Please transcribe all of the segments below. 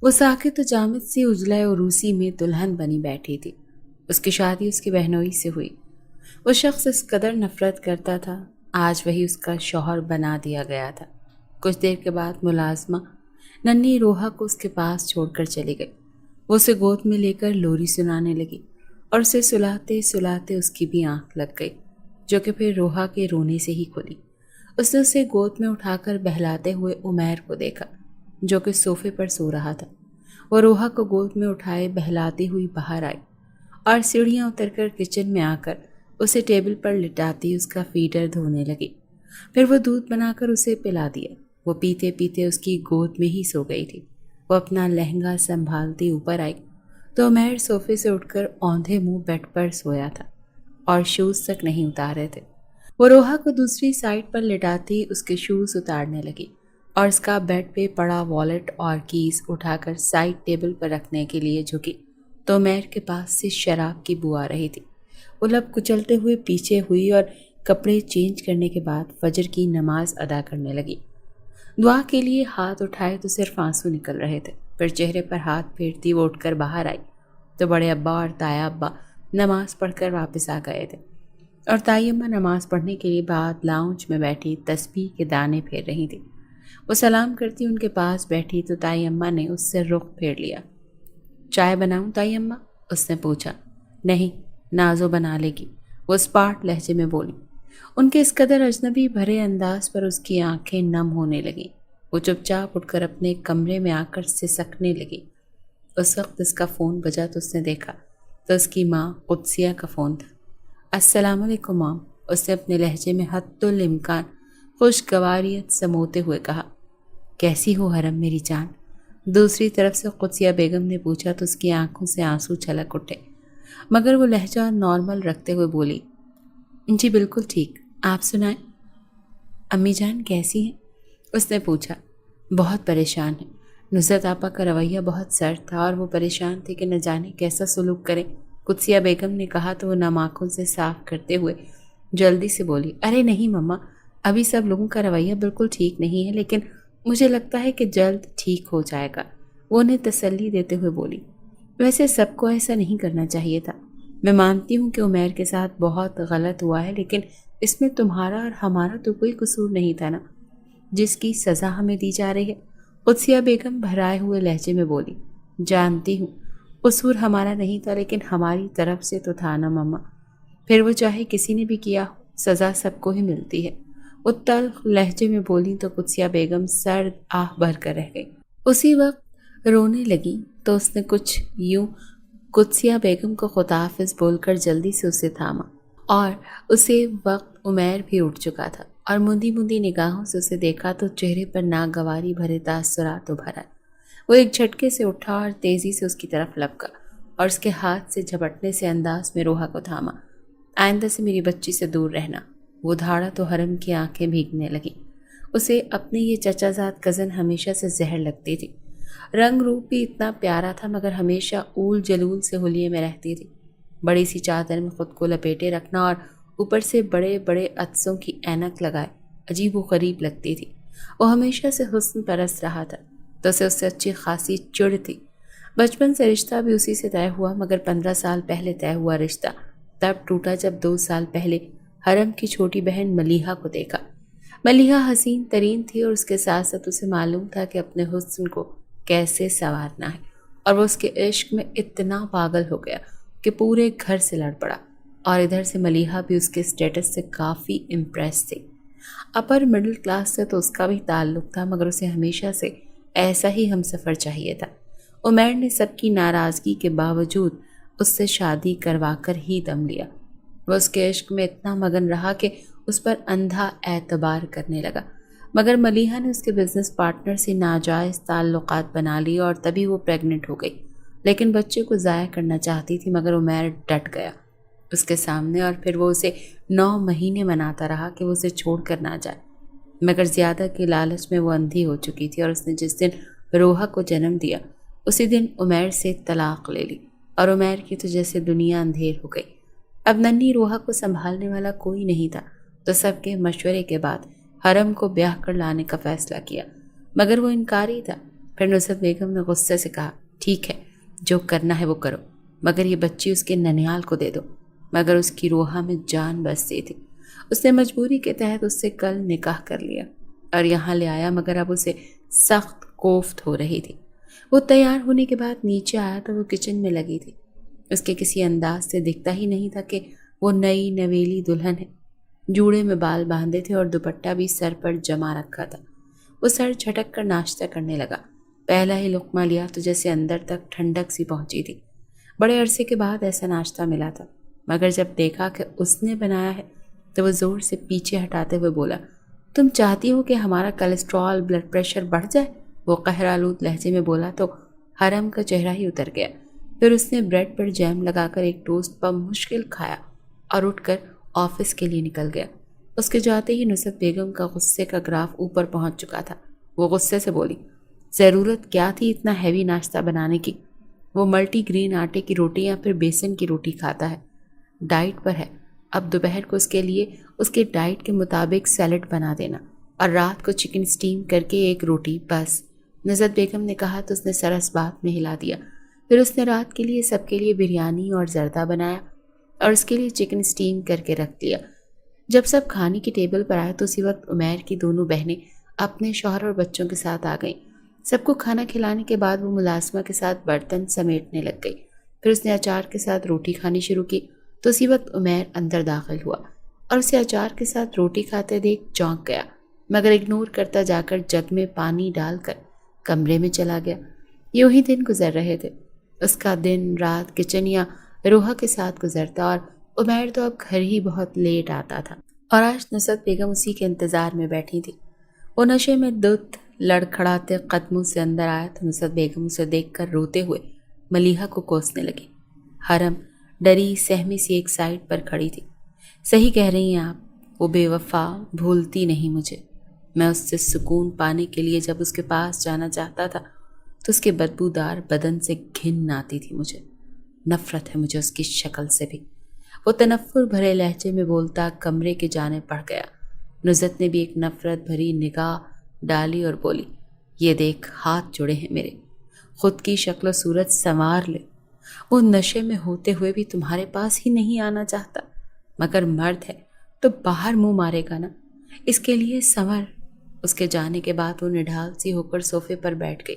وہ ساکت و جامد سی اجلا عروسی میں دلہن بنی بیٹھی تھی۔ اس کی شادی اس کی بہنوئی سے ہوئی۔ وہ شخص اس قدر نفرت کرتا تھا، آج وہی اس کا شوہر بنا دیا گیا تھا۔ کچھ دیر کے بعد ملازمہ ننھی روحا کو اس کے پاس چھوڑ کر چلی گئی۔ وہ اسے گود میں لے کر لوری سنانے لگی اور اسے سلاتے سلاتے اس کی بھی آنکھ لگ گئی، جو کہ پھر روحا کے رونے سے ہی کھلی۔ اس نے اسے گود میں اٹھا کر بہلاتے ہوئے عمیر کو دیکھا، جو کہ صوفے پر سو رہا تھا۔ وہ روحا کو گود میں اٹھائے بہلاتی ہوئی باہر آئی اور سیڑھیاں اتر کر کچن میں آ کر اسے ٹیبل پر لٹاتی اس کا فیڈر دھونے لگی۔ پھر وہ دودھ بنا کر اسے پلا دیا۔ وہ پیتے پیتے اس کی گود میں ہی سو گئی تھی۔ وہ اپنا لہنگا سنبھالتی اوپر آئی تو عمیر صوفے سے اٹھ کر اوندھے منہ بیڈ پر سویا تھا اور شوز تک نہیں اتارے تھے۔ وہ روحا کو دوسری سائڈ پر لٹاتی اس کے شوز اتارنے لگی اور اس کا بیڈ پہ پڑا والیٹ اور کیز اٹھا کر سائڈ ٹیبل پر رکھنے کے لیے جھکی تو عمیر کے پاس سے شراب کی بو آ رہی تھی۔ وہ لب کچلتے ہوئے پیچھے ہوئی اور کپڑے چینج کرنے کے بعد فجر کی نماز ادا کرنے لگی۔ دعا کے لیے ہاتھ اٹھائے تو صرف آنسو نکل رہے تھے۔ پھر چہرے پر ہاتھ پھیرتی وہ اٹھ کر باہر آئی تو بڑے ابا اور تایا ابا نماز پڑھ کر واپس آ گئے تھے اور تائی اماں نماز پڑھنے کے لیے بعد لاؤنج میں بیٹھی تسبیح کے دانے پھیر رہی تھی۔ وہ سلام کرتی ان کے پاس بیٹھی تو تائی اماں نے اس سے رخ پھیر لیا۔ چائے بناؤں تائی اماں؟ اس نے پوچھا۔ نہیں، نازو بنا لے گی، وہ اسپاٹ لہجے میں بولی۔ ان کے اس قدر اجنبی بھرے انداز پر اس کی آنکھیں نم ہونے لگیں۔ وہ چپ چاپ اٹھ کر اپنے کمرے میں آ کر سسکنے لگی۔ اس وقت اس کا فون بجا تو اس نے دیکھا تو اس کی ماں قدسیہ کا فون تھا۔ السلام علیکم مام، اس نے اپنے لہجے میں حد الامکان خوشگواریت سموتے ہوئے کہا۔ کیسی ہو حرم میری جان؟ دوسری طرف سے قدسیہ بیگم نے پوچھا تو اس کی آنکھوں سے آنسو چھلک اٹھے، مگر وہ لہجہ نارمل رکھتے ہوئے بولی، جی بالکل ٹھیک، آپ سنائیں؟ امی جان کیسی ہیں؟ اس نے پوچھا۔ بہت پریشان ہے، نصرت آپا کا رویہ بہت سرد تھا اور وہ پریشان تھے کہ نہ جانے کیسا سلوک کریں، قدسیہ بیگم نے کہا تو وہ نم آنکھوں سے صاف کرتے ہوئے جلدی سے بولی، ارے نہیں مما، ابھی سب لوگوں کا رویہ بالکل ٹھیک نہیں ہے، لیکن مجھے لگتا ہے کہ جلد ٹھیک ہو جائے گا، وہ انہیں تسلی دیتے ہوئے بولی۔ ویسے سب کو ایسا نہیں کرنا چاہیے تھا۔ میں مانتی ہوں کہ عمیر کے ساتھ بہت غلط ہوا ہے، لیکن اس میں تمہارا اور ہمارا تو کوئی قصور نہیں تھا نا، جس کی سزا ہمیں دی جا رہی ہے۔ قدسیہ بیگم بھرائے ہوئے لہجے میں بولی، جانتی ہوں قصور ہمارا نہیں تھا، لیکن ہماری طرف سے تو تھا نا مما، پھر وہ چاہے کسی نے بھی کیا ہو، سزا سب کو ہی ملتی ہے۔ وہ تلخ لہجے میں بولی تو قدسیہ بیگم سرد آہ بھر کر رہ گئی۔ اسی وقت رونے لگی تو اس نے کچھ یوں قدسیہ بیگم کو خداحافظ بول کر جلدی سے اسے تھاما اور اسی وقت عمیر بھی اٹھ چکا تھا اور مندی مندی نگاہوں سے اسے دیکھا تو چہرے پر ناگواری بھرے تاثرات ابھر آئے۔ وہ ایک جھٹکے سے اٹھا اور تیزی سے اس کی طرف لپکا اور اس کے ہاتھ سے جھپٹنے سے انداز میں روحا کو تھاما۔ آئندہ سے میری بچی سے دور رہنا۔ وہ دھاڑا تو حرم کی آنکھیں بھیگنے لگی۔ اسے اپنے یہ چچا زاد کزن ہمیشہ سے زہر لگتی تھی۔ رنگ روپ بھی اتنا پیارا تھا، مگر ہمیشہ اول جلول سے حلیے میں رہتی تھی۔ بڑی سی چادر میں خود کو لپیٹے رکھنا اور اوپر سے بڑے بڑے عدسوں کی اینک لگائے عجیب و غریب لگتی تھی۔ وہ ہمیشہ سے حسن پرست رہا تھا تو اسے اس سے اچھی خاصی چڑ تھی۔ بچپن سے رشتہ بھی اسی سے طے ہوا، مگر 15 سال پہلے طے ہوا رشتہ تب ٹوٹا جب 2 سال پہلے حرم کی چھوٹی بہن ملیحہ کو دیکھا۔ ملیحہ حسین ترین تھی اور اس کے ساتھ ساتھ اسے معلوم تھا کہ اپنے حسن کو کیسے سنوارنا ہے، اور وہ اس کے عشق میں اتنا پاگل ہو گیا کہ پورے گھر سے لڑ پڑا۔ اور ادھر سے ملیحہ بھی اس کے اسٹیٹس سے کافی امپریس تھی۔ اپر مڈل کلاس سے تو اس کا بھی تعلق تھا، مگر اسے ہمیشہ سے ایسا ہی ہم سفر چاہیے تھا۔ عمیر نے سب کی ناراضگی کے باوجود اس سے شادی کروا کر ہی دم لیا۔ وہ اس کے عشق میں اتنا مگن رہا کہ اس پر اندھا اعتبار کرنے لگا، مگر ملیحہ نے اس کے بزنس پارٹنر سے ناجائز تعلقات بنا لی اور تبھی وہ پریگننٹ ہو گئی، لیکن بچے کو ضائع کرنا چاہتی تھی، مگر عمیر ڈٹ گیا اس کے سامنے، اور پھر وہ اسے 9 مہینے مناتا رہا کہ وہ اسے چھوڑ کر نہ جائے، مگر زیادہ کے لالچ میں وہ اندھی ہو چکی تھی، اور اس نے جس دن روحا کو جنم دیا اسی دن عمیر سے طلاق لے لی، اور عمیر کی تو جیسے دنیا اندھیر ہو گئی۔ اب ننھی روحا کو سنبھالنے والا کوئی نہیں تھا، تو سب کے مشورے کے بعد حرم کو بیاہ کر لانے کا فیصلہ کیا، مگر وہ انکاری تھا۔ फिर नुसरत बेगम ने गुस्से से कहा, ठीक है, जो करना है वो करो, मगर ये बच्ची उसके ननिहाल को दे दो। मगर उसकी रोहा में जान बसती थी। उसने मजबूरी के तहत उससे कल निकाह कर लिया और यहाँ ले आया, मगर अब उसे सख्त कोफ्त हो रही थी। वो तैयार होने के बाद नीचे आया तो वो किचन में लगी थी। उसके किसी अंदाज से दिखता ही नहीं था कि वो नई नवेली दुल्हन है। जूड़े में बाल बांधे थे और दुपट्टा भी सर पर जमा रखा था। वो सर झटक कर नाश्ता करने लगा। पहला ही लुक़मा लिया तो जैसे अंदर तक ठंडक सी पहुंची थी। बड़े अरसे के बाद ऐसा नाश्ता मिला था, मगर जब देखा कि उसने बनाया है तो वो ज़ोर से पीछे हटाते हुए बोला, तुम चाहती हो कि हमारा कोलेस्ट्रॉल ब्लड प्रेशर बढ़ जाए? वो कहरालूद लहजे में बोला तो हरम का चेहरा ही उतर गया। फिर उसने ब्रेड पर जैम लगाकर एक टोस्ट पर मुश्किल खाया और उठकर ऑफिस के लिए निकल गया। उसके जाते ही नुसरत बेगम का गुस्से का ग्राफ ऊपर पहुंच चुका था। वो गुस्से से बोली, ज़रूरत क्या थी इतना हैवी नाश्ता बनाने की? वो मल्टी ग्रेन आटे की रोटी या फिर बेसन की रोटी खाता है, डाइट पर है। अब दोपहर को उसके लिए उसके डाइट के मुताबिक सैलड बना देना और रात को चिकन स्टीम करके एक रोटी बस। नुसरत बेगम ने कहा तो उसने सरस बात में हिला दिया। फिर उसने रात के लिए सबके लिए बिरयानी और जर्दा बनाया और उसके लिए चिकन स्टीम करके रख दिया। जब सब खाने की टेबल पर आए तो उसी वक्त उमैर की दोनों बहनें अपने शौहर और बच्चों के साथ आ गईं। सबको खाना खिलाने के बाद वो मुलाजमा के साथ बर्तन समेटने लग गई। फिर उसने अचार के साथ रोटी खानी शुरू की तो उसी वक्त उमैर अंदर दाखिल हुआ और उसे अचार के साथ रोटी खाते देख चौंक गया, मगर इग्नोर करता जाकर जग में पानी डालकर कमरे में चला गया। यूं ही दिन गुजर रहे थे। उसका दिन रात किचन या रोहा के साथ गुजरता और उमैर तो अब घर ही बहुत लेट आता था। और आज नुसरत बेगम उसी के इंतज़ार में बैठी थी। वो नशे में दुत लड़खड़ाते कदमों से अंदर आया तो नुसरत बेगम उसे देखकर रोते हुए मलीहा को कोसने लगी। हरम डरी सहमी सी एक साइड पर खड़ी थी। सही कह रही हैं आप, वो बेवफा भूलती नहीं मुझे। मैं उससे सुकून पाने के लिए जब उसके पास जाना चाहता था तो उसके बदबूदार बदन से घिन आती थी। मुझे नफरत है मुझे उसकी शक्ल से भी। वो तनफ्फुर भरे लहजे में बोलता कमरे के जाने पड़ गया। नुसरत ने भी एक नफरत भरी निगाह डाली और बोली, ये देख हाथ जुड़े हैं मेरे, खुद की शक्ल सूरत संवार ले। वो नशे में होते हुए भी तुम्हारे पास ही नहीं आना चाहता, मगर मर्द है तो बाहर मुंह मारेगा ना, इसके लिए संवर। उसके जाने के बाद वो निढाल सी होकर सोफे पर बैठ गई।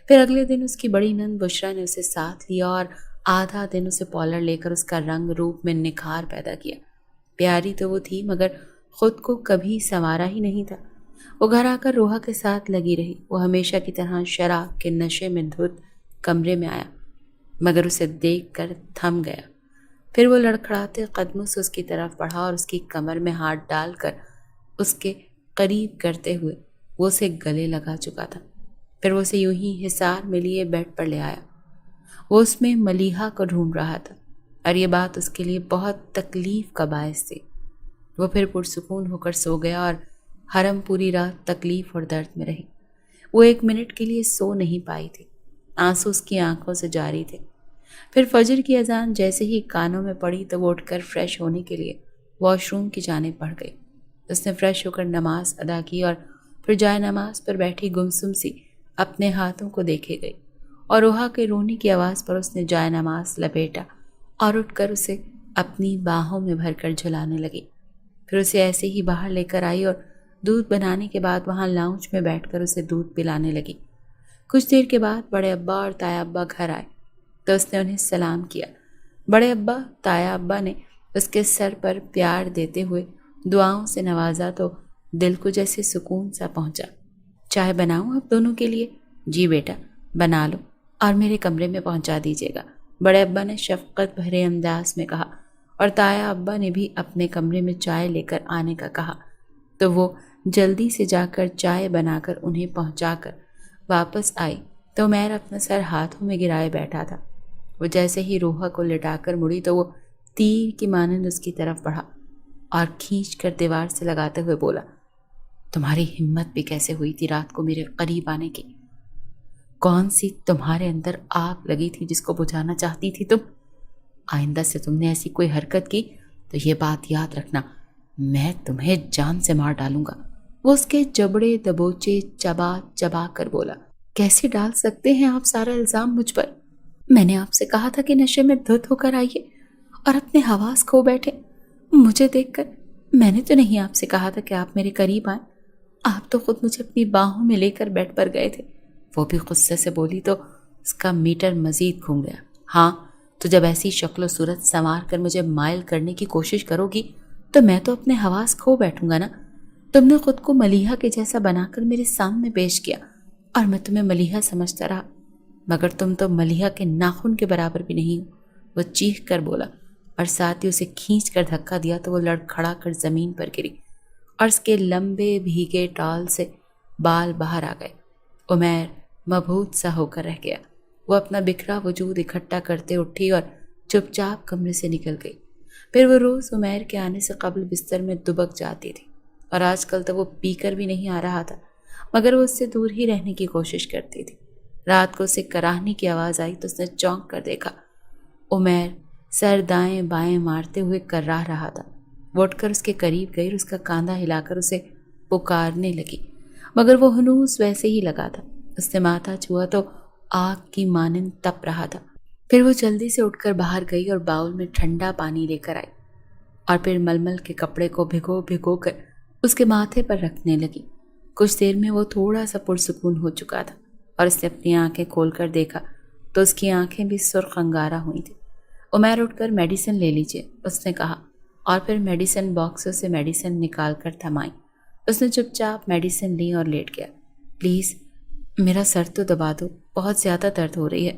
फिर अगले दिन उसकी बड़ी नंद बुशरा ने उसे साथ लिया और आधा दिन उसे पॉलर लेकर उसका रंग रूप में निखार पैदा किया। प्यारी तो वो थी मगर खुद को कभी संवारा ही नहीं था। वो घर आकर रोहा के साथ लगी रही। वो हमेशा की तरह शराब के नशे में धुत कमरे में आया, मगर उसे देख कर थम गया। फिर वो लड़खड़ाते कदमों से उसकी तरफ बढ़ा और उसकी कमर में हाथ डालकर उसके करीब करते हुए वो उसे गले लगा चुका था। फिर वो उसे यूं ही हिसार में लिए बेड पर ले आया। वो उसमें मलीहा को ढूंढ रहा था और ये बात उसके लिए बहुत तकलीफ का बायस थी। वो फिर पुरसुकून होकर सो गया और हरम पूरी रात तकलीफ और दर्द में रही। वो 1 मिनट के लिए सो नहीं पाई थी। आंसू उसकी आंखों से जारी थे। फिर फजर की अजान जैसे ही कानों में पड़ी तो वो उठकर फ्रेश होने के लिए वॉशरूम की जानिब बढ़ गई। उसने फ्रेश होकर नमाज अदा की और फिर जाए नमाज पर बैठी गुमसुम सी अपने हाथों को देखे गई और रोहा के रोने की आवाज़ पर उसने जाए नमाज लपेटा और उठकर उसे अपनी बाहों में भरकर झुलाने लगी। फिर उसे ऐसे ही बाहर लेकर आई और दूध बनाने के बाद वहाँ लाउंज में बैठकर उसे दूध पिलाने लगी। कुछ देर के बाद बड़े अब्बा और ताया अब्बा घर आए तो उसने उन्हें सलाम किया। बड़े अब्बा ताया अब्बा ने उसके सर पर प्यार देते हुए दुआओं से नवाजा तो दिल को जैसे सुकून सा पहुंचा। चाय बनाऊं आप दोनों के लिए? जी बेटा बना लो और मेरे कमरे में पहुंचा दीजिएगा, बड़े अब्बा ने शफकत भरे अंदाज में कहा और ताया अब्बा ने भी अपने कमरे में चाय लेकर आने का कहा तो वो जल्दी से जाकर चाय बनाकर उन्हें पहुंचाकर वापस आई तो उमैर अपना सर हाथों में गिराए बैठा था। वो जैसे ही रोहा को लिटाकर मुड़ी तो वो तीर की मानंद उसकी तरफ बढ़ा और खींच कर दीवार से लगाते हुए बोला, तुम्हारी हिम्मत भी कैसे हुई थी रात को मेरे करीब आने की? कौन सी तुम्हारे अंदर आग लगी थी जिसको बुझाना चाहती थी तुम? आइंदा से तुमने ऐसी कोई हरकत की तो ये बात याद रखना, मैं तुम्हें जान से मार डालूंगा। वो उसके जबड़े दबोचे चबा चबा कर बोला। कैसे डाल सकते हैं आप सारा इल्ज़ाम मुझ पर? मैंने आपसे कहा था कि नशे में धुत होकर आइए और अपने हवास खो बैठे। मुझे देखकर मैंने तो नहीं आपसे कहा था कि आप मेरे करीब आएं। आप तो खुद मुझे अपनी बाहों में लेकर बेड पर गए थे। वो भी गुस्से से बोली तो उसका मीटर मजीद घूम गया। हाँ, तो जब ऐसी शक्ल सूरत संवार कर मुझे मायल करने की कोशिश करोगी तो मैं तो अपने हवास खो बैठूंगा ना। तुमने खुद को मलीहा के जैसा बनाकर मेरे सामने पेश किया और मैं तुम्हें मलीहा समझता रहा, मगर तुम तो मलीहा के नाखून के बराबर भी नहीं हो। वो चीख कर बोला और साथ ही उसे खींच कर धक्का दिया तो वो लड़खड़ा कर जमीन पर गिरी और उसके लंबे भीगे टाल से बाल बाहर आ गए। उमैर मबहूत सा होकर रह गया। वो अपना बिखरा वजूद इकट्ठा करते उठी और चुपचाप कमरे से निकल गई। फिर वो रोज़ उमैर के आने से कबल बिस्तर में दुबक जाती थी और आजकल तो वो पीकर भी नहीं आ रहा था, मगर वो उससे दूर ही रहने की कोशिश करती थी। रात को उसे कराहने की आवाज़ आई तो उसने चौंक कर देखा। उमैर सर दाएं बाएं मारते हुए कर्राह रहा था। वो उठकर उसके करीब गई और उसका कांधा हिलाकर उसे पुकारने लगी, मगर वो हनूस वैसे ही लगा था। उसने माथा छुआ तो आग की मानिंद तप रहा था। फिर वो जल्दी से उठकर बाहर गई और बाउल में ठंडा पानी लेकर आई और फिर मलमल के कपड़े को भिगो भिगो कर उसके माथे पर रखने लगी। कुछ देर में वो थोड़ा सा पुरसुकून हो चुका था और उसने अपनी आंखें खोलकर देखा तो उसकी आंखें भी सुर्ख अंगारा हुई थी। उमैर उठकर मेडिसिन ले लीजिए, उसने कहा और फिर मेडिसिन बॉक्स से मेडिसिन निकाल कर थमाई। उसने चुपचाप मेडिसिन ली और लेट गया। प्लीज़ मेरा सर तो दबा दो, बहुत ज़्यादा दर्द हो रही है।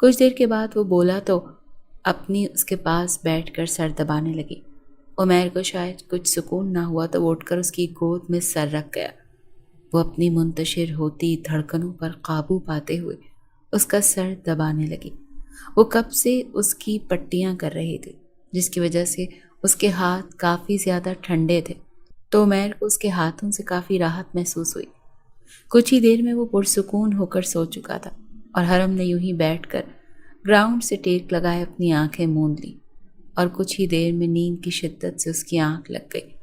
कुछ देर के बाद वो बोला तो अपनी उसके पास बैठकर सर दबाने लगी। उमैर को शायद कुछ सुकून ना हुआ तो वो उठकर उसकी गोद में सर रख गया। वो अपनी मुंतशिर होती धड़कनों पर काबू पाते हुए उसका सर दबाने लगी। वो कब से उसकी पट्टियां कर रही थी, जिसकी वजह से उसके हाथ काफ़ी ज़्यादा ठंडे थे, तो उमैर को उसके हाथों से काफ़ी राहत महसूस हुई। कुछ ही देर में वो पुरसुकून होकर सो चुका था और हरम ने यूं ही बैठकर ग्राउंड से टेक लगाए अपनी आंखें मूंद ली और कुछ ही देर में नींद की शिद्दत से उसकी आंख लग गई।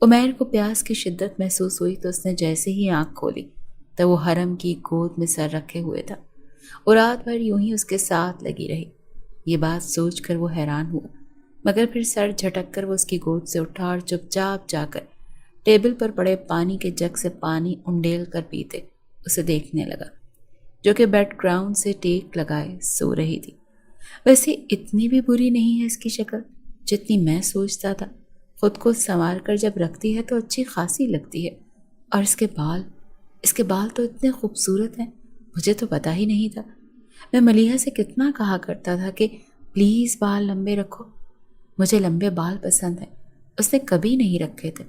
उमैर को प्यास की शिद्दत महसूस हुई तो उसने जैसे ही आंख खोली तो वो हरम की गोद में सर रखे हुए था। वो रात भर यूं ही उसके साथ लगी रही। ये बात सोचकर वो हैरान हुआ, मगर फिर सर झटक कर वो उसकी गोद से उठा और चुपचाप जाकर टेबल पर पड़े पानी के जग से पानी उंडेल कर पीते उसे देखने लगा, जो कि बैकग्राउंड से टेक लगाए सो रही थी। वैसे इतनी भी बुरी नहीं है इसकी शक्ल जितनी मैं सोचता था। खुद को संवार कर जब रखती है तो अच्छी खासी लगती है। और इसके बाल तो इतने खूबसूरत हैं, मुझे तो पता ही नहीं था। मैं मलीहा से कितना कहा करता था कि प्लीज़ बाल लंबे रखो, मुझे लंबे बाल पसंद हैं। उसने कभी नहीं रखे थे,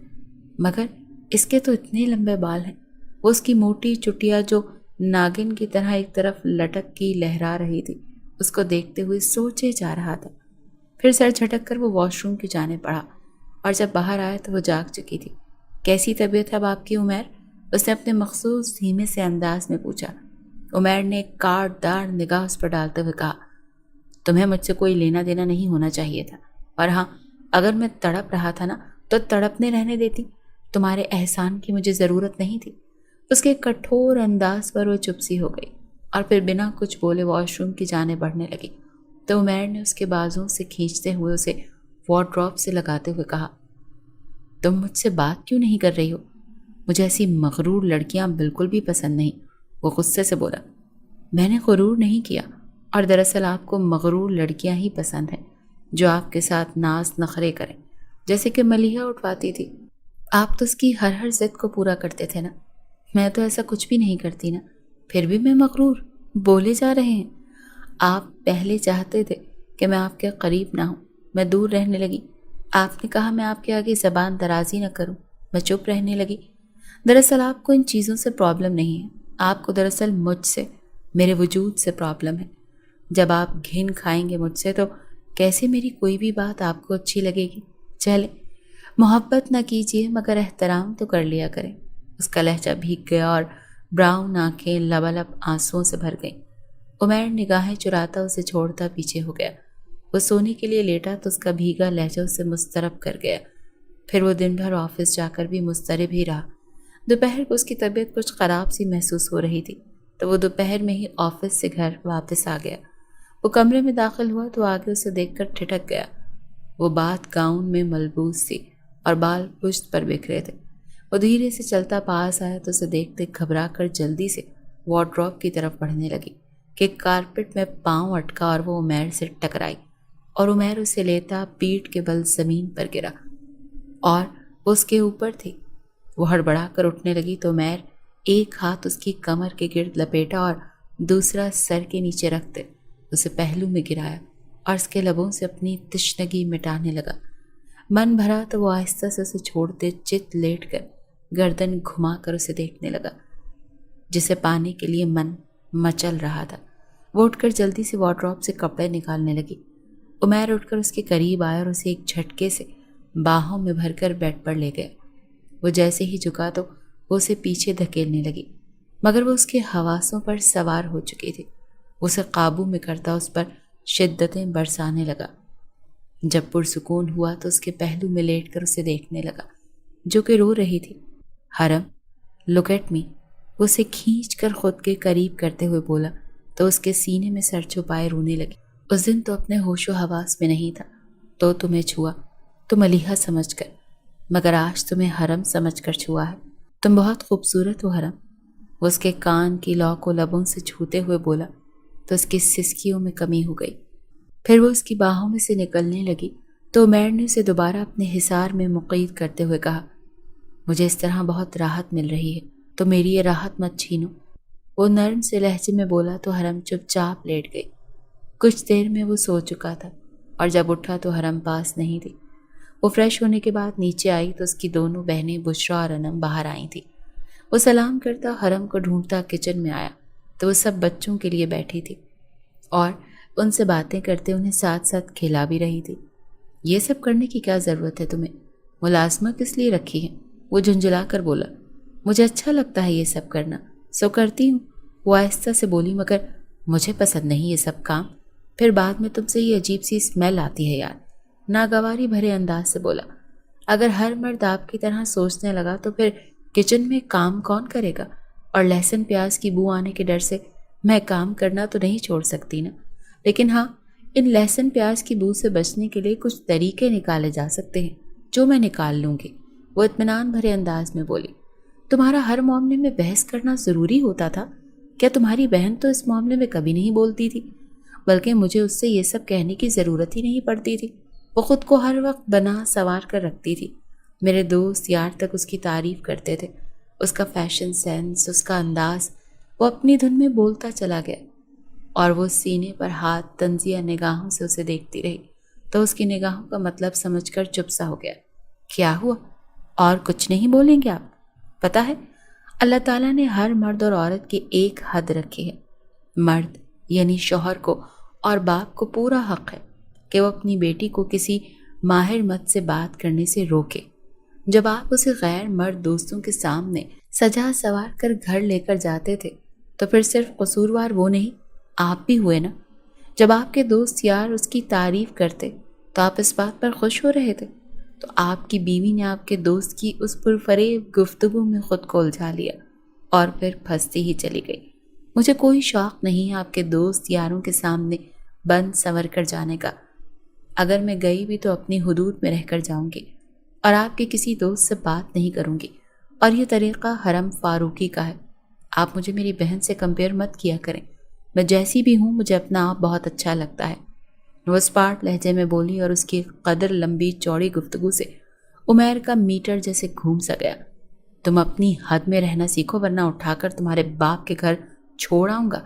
मगर इसके तो इतने लंबे बाल हैं। वो उसकी मोटी चुटिया जो नागिन की तरह एक तरफ लटक की लहरा रही थी, उसको देखते हुए सोचे जा रहा था। फिर सर झटक कर वो वॉशरूम की जाने पड़ा और जब बाहर आया तो वो जाग चुकी थी। कैसी तबीयत है अब आपकी उमैर? उसने अपने मखसूस धीमे से अंदाज में पूछा। उमैर ने काटदार निगाह उस पर डालते हुए कहा, तुम्हें मुझसे कोई लेना देना नहीं होना चाहिए था, और हाँ, अगर मैं तड़प रहा था ना तो तड़पने रहने देती, तुम्हारे एहसान की मुझे ज़रूरत नहीं थी। उसके कठोर अंदाज पर वो चुप सी हो गई और फिर बिना कुछ बोले वॉशरूम की जाने बढ़ने लगी। तो उमैर ने उसके बाजुओं से खींचते हुए उसे वार्डरोब से लगाते हुए कहा, तुम मुझसे बात क्यों नहीं कर रही हो? मुझे ऐसी मगरूर लड़कियां बिल्कुल भी पसंद नहीं। वो गुस्से से बोला, मैंने गुरूर नहीं किया, और दरअसल आपको मगरूर लड़कियां ही पसंद हैं जो आपके साथ नाज नखरे करें, जैसे कि मलीहा उठवाती थी। आप तो उसकी हर जिद को पूरा करते थे ना। मैं तो ऐसा कुछ भी नहीं करती ना, फिर भी मैं मगरूर बोले जा रहे हैं। आप पहले चाहते थे कि मैं आपके करीब ना हूँ, मैं दूर रहने लगी। आपने कहा मैं आपके आगे ज़बान दराजी न करूँ, मैं चुप रहने लगी। दरअसल आपको इन चीज़ों से प्रॉब्लम नहीं है, आपको दरअसल मुझसे, मेरे वजूद से प्रॉब्लम है। जब आप घिन खाएंगे मुझसे तो कैसे मेरी कोई भी बात आपको अच्छी लगेगी? चले, मोहब्बत न कीजिए मगर एहतराम तो कर लिया करें। उसका लहजा भीग गया और ब्राउन आंखें लबालब आंसुओं से भर गईं। उमैर निगाहें चुराता उसे छोड़ता पीछे हो गया। वो सोने के लिए लेटा तो उसका भीगा लहजा उसे मुस्तरब कर गया। फिर वो दिन भर ऑफिस जाकर भी मुस्तरब ही रहा। दोपहर को उसकी तबीयत कुछ ख़राब सी महसूस हो रही थी। تو وہ دوپہر میں ہی آفس سے گھر واپس آ گیا۔ وہ کمرے میں داخل ہوا تو آگے اسے دیکھ کر ٹھٹک گیا۔ وہ بات گاؤن میں ملبوس تھی اور بال پشت پر بکھرے تھے۔ وہ دھیرے سے چلتا پاس آیا تو اسے دیکھتے گھبرا کر جلدی سے وارڈروب کی طرف بڑھنے لگی کہ کارپٹ میں پاؤں اٹکا اور وہ عمیر سے ٹکرائی اور عمیر اسے لیتا پیٹھ کے بل زمین پر گرا اور اس کے اوپر تھی۔ وہ ہڑبڑا کر اٹھنے لگی تو عمیر ایک ہاتھ اس کی کمر کے گرد لپیٹا اور دوسرا سر کے نیچے رکھتے اسے پہلو میں گرایا اور اس کے لبوں سے اپنی تشنگی مٹانے لگا۔ من بھرا تو وہ آہستہ سے اسے چھوڑتے چت لیٹ کر گردن گھما کر اسے دیکھنے لگا جسے پانے کے لیے من مچل رہا تھا۔ وہ اٹھ کر جلدی سے وارڈروب سے کپڑے نکالنے لگی۔ عمیر اٹھ کر اس کے قریب آیا اور اسے ایک جھٹکے سے باہوں میں بھر کر بیڈ پر لے گیا۔ وہ جیسے ہی جھکا تو وہ اسے پیچھے دھکیلنے لگی مگر وہ اس کے حواسوں پر سوار ہو چکی تھی۔ اسے قابو میں کرتا اس پر شدتیں برسانے لگا۔ جب پرسکون ہوا تو اس کے پہلو میں لیٹ کر اسے دیکھنے لگا جو کہ رو رہی تھی۔ حرم لک ایٹ می، وہ اسے کھینچ کر خود کے قریب کرتے ہوئے بولا تو اس کے سینے میں سر چھپائے رونے لگی۔ اس دن تو اپنے ہوش و حواس میں نہیں تھا تو تمہیں چھوا تو ملیحہ سمجھ کر، مگر آج تمہیں حرم سمجھ کر چھوا ہے۔ تم بہت خوبصورت ہو حرم، وہ اس کے کان کی لو کو لبوں سے چھوتے ہوئے بولا تو اس کی سسکیوں میں کمی ہو گئی۔ پھر وہ اس کی باہوں میں سے نکلنے لگی تو عمیر نے اسے دوبارہ اپنے حصار میں مقید کرتے ہوئے کہا، مجھے اس طرح بہت راحت مل رہی ہے تو میری یہ راحت مت چھینو۔ وہ نرم سے لہجے میں بولا تو حرم چپ چاپ لیٹ گئی۔ کچھ دیر میں وہ سو چکا تھا اور جب اٹھا تو حرم پاس نہیں تھی۔ وہ فریش ہونے کے بعد نیچے آئی تو اس کی دونوں بہنیں بشریٰ اور انم باہر آئی تھیں۔ وہ سلام کرتا حرم کو ڈھونڈتا کچن میں آیا تو وہ سب بچوں کے لیے بیٹھی تھی اور ان سے باتیں کرتے انہیں ساتھ ساتھ کھلا بھی رہی تھی۔ یہ سب کرنے کی کیا ضرورت ہے تمہیں؟ ملازمہ کس لیے رکھی ہے؟ وہ جھنجھلا کر بولا۔ مجھے اچھا لگتا ہے یہ سب کرنا، سو کرتی ہوں، وہ آہستہ سے بولی، مگر مجھے پسند نہیں یہ سب کام۔ پھر بعد میں تم سے یہ عجیب سی اسمیل آتی ہے یار، ناگواری بھرے انداز سے بولا۔ اگر ہر مرد آپ کی طرح سوچنے لگا تو پھر کچن میں کام کون کرے گا؟ اور لہسن پیاز کی بو آنے کے ڈر سے میں کام کرنا تو نہیں چھوڑ سکتی نا، لیکن ہاں ان لہسن پیاز کی بو سے بچنے کے لیے کچھ طریقے نکالے جا سکتے ہیں جو میں نکال لوں گی، وہ اطمینان بھرے انداز میں بولی۔ تمہارا ہر معاملے میں بحث کرنا ضروری ہوتا تھا کیا؟ تمہاری بہن تو اس معاملے میں کبھی نہیں بولتی تھی، بلکہ مجھے اس سے یہ سب کہنے کی ضرورت ہی نہیں پڑتی تھی۔ وہ خود کو ہر وقت بنا سنوار کر رکھتی تھی۔ میرے دوست یار تک اس کی تعریف کرتے تھے، اس کا فیشن سینس، اس کا انداز۔ وہ اپنی دھن میں بولتا چلا گیا اور وہ سینے پر ہاتھ تنزیہ نگاہوں سے اسے دیکھتی رہی تو اس کی نگاہوں کا مطلب سمجھ کر چپ سا ہو گیا۔ کیا ہوا؟ اور کچھ نہیں بولیں گے آپ؟ پتہ ہے اللہ تعالیٰ نے ہر مرد اور عورت کی ایک حد رکھی ہے۔ مرد یعنی شوہر کو اور باپ کو پورا حق ہے کہ وہ اپنی بیٹی کو کسی ماہر مت سے بات کرنے سے روکے۔ جب آپ اسے غیر مرد دوستوں کے سامنے سجا سوار کر گھر لے کر جاتے تھے تو پھر صرف قصوروار وہ نہیں آپ بھی ہوئے نا۔ جب آپ کے دوست یار اس کی تعریف کرتے تو آپ اس بات پر خوش ہو رہے تھے، تو آپ کی بیوی نے آپ کے دوست کی اس پرفریب گفتگو میں خود کو الجھا لیا اور پھر پھنستی ہی چلی گئی۔ مجھے کوئی شوق نہیں ہے آپ کے دوست یاروں کے سامنے بند سنور کر جانے کا۔ اگر میں گئی بھی تو اپنی حدود میں رہ کر جاؤں گی اور آپ کے کسی دوست سے بات نہیں کروں گی، اور یہ طریقہ حرم فاروقی کا ہے۔ آپ مجھے میری بہن سے کمپیئر مت کیا کریں، میں جیسی بھی ہوں مجھے اپنا آپ بہت اچھا لگتا ہے، وہ اسپاٹ لہجے میں بولی اور اس کی قدر لمبی چوڑی گفتگو سے عمیر کا میٹر جیسے گھوم سا گیا۔ تم اپنی حد میں رہنا سیکھو ورنہ اٹھا کر تمہارے باپ کے گھر چھوڑ آؤں گا۔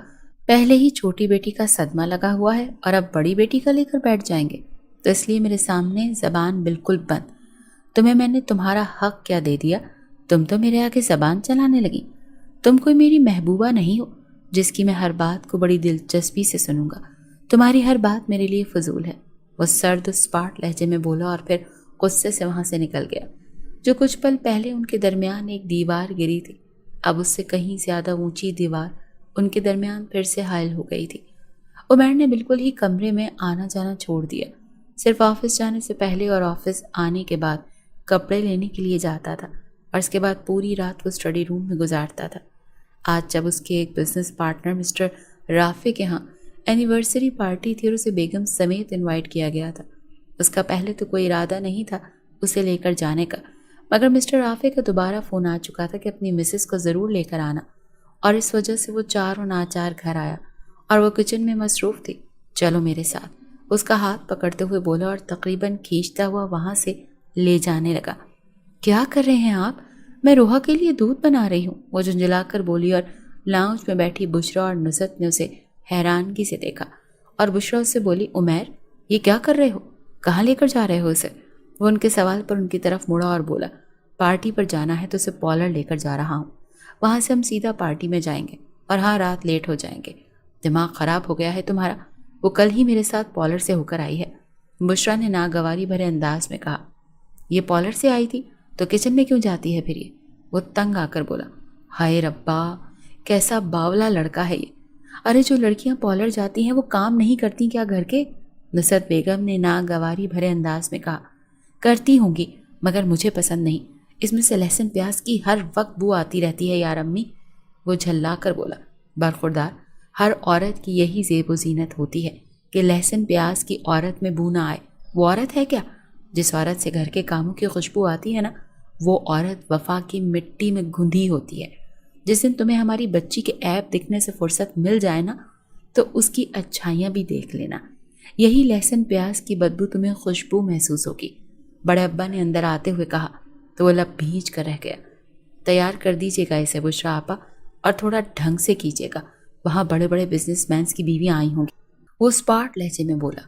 پہلے ہی چھوٹی بیٹی کا صدمہ لگا ہوا ہے اور اب بڑی بیٹی کا لے کر بیٹھ جائیں گے، تو اس لیے میرے سامنے زبان بالکل بند۔ تمہیں میں نے تمہارا حق کیا دے دیا؟ تم تو میرے آگے زبان چلانے لگی۔ تم کوئی میری محبوبہ نہیں ہو جس کی میں ہر بات کو بڑی دلچسپی سے سنوں گا۔ تمہاری ہر بات میرے لیے فضول ہے، وہ سرد اسپاٹ لہجے میں بولا اور پھر غصے سے وہاں سے نکل گیا۔ جو کچھ پل پہلے ان کے درمیان ایک دیوار گری تھی، اب اس سے کہیں زیادہ اونچی دیوار ان کے درمیان پھر سے حائل ہو گئی تھی۔ عمیر نے بالکل ہی کمرے میں آنا جانا چھوڑ دیا، صرف آفس جانے سے پہلے اور آفس آنے کے بعد کپڑے لینے کے لیے جاتا تھا، اور اس کے بعد پوری رات وہ اسٹڈی روم میں گزارتا تھا۔ آج جب اس کے ایک بزنس پارٹنر مسٹر رافع کے ہاں اینیورسری پارٹی تھی اور اسے بیگم سمیت انوائٹ کیا گیا تھا، اس کا پہلے تو کوئی ارادہ نہیں تھا اسے لے کر جانے کا، مگر مسٹر رافع کا دوبارہ فون آ چکا تھا کہ اپنی مسز کو ضرور لے کر آنا، اور اس وجہ سے وہ چاروں ناچار گھر آیا اور وہ کچن میں مصروف تھی۔ چلو میرے ساتھ، اس کا ہاتھ پکڑتے ہوئے بولا اور تقریباً کھینچتا ہوا وہاں سے لے جانے لگا۔ کیا کر رہے ہیں آپ؟ میں روحا کے لیے دودھ بنا رہی ہوں، وہ جھنجھلا کر بولی، اور لاؤنج میں بیٹھی بشرا اور نصرت نے اسے حیرانگی سے دیکھا، اور بشرا اس سے بولی، عمیر یہ کیا کر رہے ہو؟ کہاں لے کر جا رہے ہو اسے؟ وہ ان کے سوال پر ان کی طرف مڑا اور بولا، پارٹی پر جانا ہے تو اسے پارلر لے کر جا رہا ہوں، وہاں سے ہم سیدھا پارٹی میں جائیں گے، اور ہاں رات لیٹ ہو جائیں گے۔ دماغ خراب ہو گیا ہے تمہارا؟ وہ کل ہی میرے ساتھ پارلر سے ہو کر آئی ہے، بشرا نے ناگواری بھرے انداز میں کہا۔ یہ پارلر سے آئی تھی تو کچن میں کیوں جاتی ہے پھر یہ؟ وہ تنگ آ کر بولا۔ ہائے ربا، کیسا باولا لڑکا ہے یہ! ارے جو لڑکیاں پارلر جاتی ہیں وہ کام نہیں کرتی کیا گھر کے؟ نصرت بیگم نے ناگواری بھرے انداز میں کہا۔ کرتی ہوں گی مگر مجھے پسند نہیں، اس میں سے لہسن پیاز کی ہر وقت بو آتی رہتی ہے یار امی، وہ جھلا کر بولا۔ برخوردار، ہر عورت کی یہی زیب و زینت ہوتی ہے کہ لہسن پیاز کی عورت میں بو نہ آئے۔ وہ عورت ہے کیا؟ جس عورت سے گھر کے کاموں کی خوشبو آتی ہے نا، وہ عورت وفا کی مٹی میں گندھی ہوتی ہے۔ جس دن تمہیں ہماری بچی کے عیب دکھنے سے فرصت مل جائے نا، تو اس کی اچھائیاں بھی دیکھ لینا، یہی لہسن پیاز کی بدبو تمہیں خوشبو محسوس ہوگی۔ بڑے ابا نے اندر آتے ہوئے کہا تو وہ لب بھیج کر رہ گیا۔ تیار کر دیجیے گا اسے بشرا آپا، اور تھوڑا ڈھنگ سے کیجیے گا، وہاں بڑے بڑے بزنس مینس کی بیویاں آئی ہوں گی، وہ اسپاٹ لہجے میں بولا۔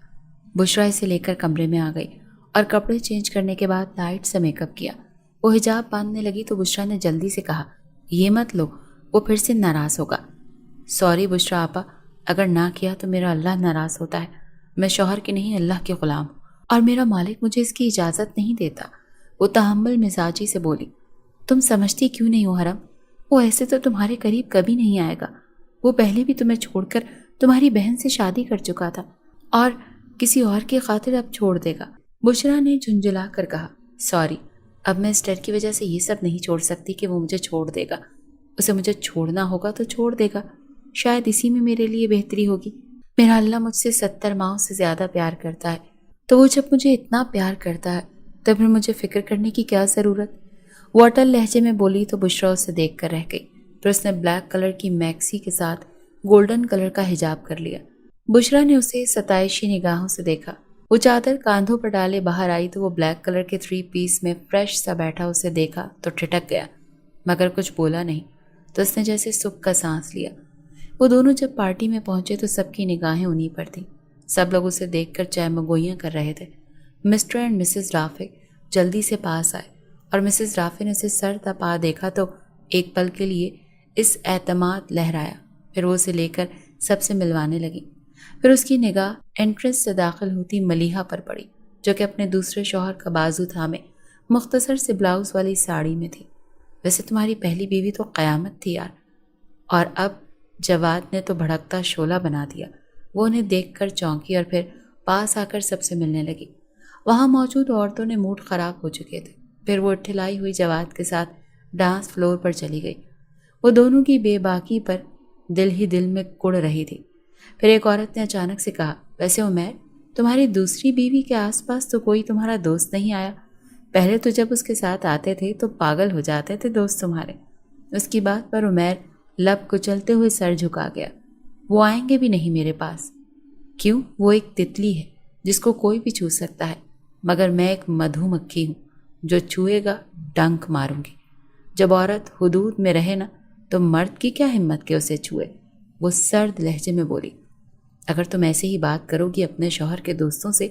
بشرا اسے لے کر کمرے میں آ گئی اور کپڑے چینج کرنے کے بعد لائٹ سے میک اپ کیا۔ وہ حجاب باندھنے لگی تو بشرا نے جلدی سے کہا، یہ مت لو، وہ پھر سے ناراض ہوگا۔ سوری بشرا آپا، اگر نہ کیا تو میرا اللہ ناراض ہوتا ہے، میں شوہر کی نہیں اللہ کے غلام ہوں، اور میرا مالک مجھے اس کی اجازت نہیں دیتا، وہ تحمل مزاجی سے بولی۔ تم سمجھتی کیوں نہیں ہو حرم، وہ ایسے تو تمہارے قریب کبھی نہیں آئے گا، وہ پہلے بھی تمہیں چھوڑ کر تمہاری بہن سے شادی کر چکا تھا، اور کسی اور کی خاطر اب چھوڑ دے گا۔ بشرا نے جھنجھلا کر کہا، سوری، اب میں اس ڈر کی وجہ سے یہ سب نہیں چھوڑ سکتی کہ وہ مجھے چھوڑ دے گا، اسے مجھے چھوڑنا ہوگا تو چھوڑ دے گا، شاید اسی میں میرے لیے بہتری ہوگی۔ میرا اللہ مجھ سے 70 ماہوں سے زیادہ پیار کرتا ہے، تو وہ جب مجھے اتنا پیار کرتا ہے تو پھر مجھے فکر کرنے کی کیا ضرورت؟ وہ اٹل لہجے میں بولی تو بشرا اسے دیکھ کر رہ گئی، پھر اس نے بلیک کلر کی میکسی کے ساتھ گولڈن کلر کا حجاب کر لیا۔ بشرا نے اسے ستائشی نگاہوں سے دیکھا، وہ چادر کاندھوں پر ڈالے باہر آئی تو وہ بلیک کلر کے 3 پیس میں فریش سا بیٹھا اسے دیکھا تو ٹھٹک گیا، مگر کچھ بولا نہیں، تو اس نے جیسے سکھ کا سانس لیا۔ وہ دونوں جب پارٹی میں پہنچے تو سب کی نگاہیں انہی پر تھیں، سب لوگ اسے دیکھ کر چہمگوئیاں کر رہے تھے۔ مسٹر اینڈ مسز رافع جلدی سے پاس آئے اور مسز رافع نے اسے سر تپا دیکھا تو ایک پل کے لیے اس اعتماد لہرایا، پھر وہ اسے لے کر سب سے ملوانے لگی۔ پھر اس کی نگاہ انٹرنس سے داخل ہوتی ملیحہ پر پڑی، جو کہ اپنے دوسرے شوہر کا بازو تھامے مختصر سے بلاؤز والی ساڑی میں تھی۔ ویسے تمہاری پہلی بیوی تو قیامت تھی یار، اور اب جواد نے تو بھڑکتا شعلہ بنا دیا۔ وہ انہیں دیکھ کر چونکی اور پھر پاس آ کر سب سے ملنے لگی۔ وہاں موجود عورتوں نے موڈ خراب ہو چکے تھے، پھر وہ اٹھلائی ہوئی جواد کے ساتھ ڈانس فلور پر چلی گئی۔ وہ دونوں کی بے باکی پر دل ہی دل میں کڑ رہی تھی۔ پھر ایک عورت نے اچانک سے کہا، ویسے عمیر، تمہاری دوسری بیوی کے آس پاس تو کوئی تمہارا دوست نہیں آیا؟ پہلے تو جب اس کے ساتھ آتے تھے تو پاگل ہو جاتے تھے دوست تمہارے۔ اس کی بات پر عمیر لب کچلتے ہوئے سر جھکا گیا۔ وہ آئیں گے بھی نہیں میرے پاس۔ کیوں؟ وہ ایک تتلی ہے جس کو کوئی بھی چھو سکتا ہے، مگر میں ایک مدھو مکھی ہوں، جو چھوئے گا ڈنک ماروں گی۔ جب عورت حدود میں رہے نا تو مرد کی کیا ہمت کہ اسے چھوئے، وہ سرد لہجے میں بولی۔ اگر تم ایسے ہی بات کرو گی اپنے شوہر کے دوستوں سے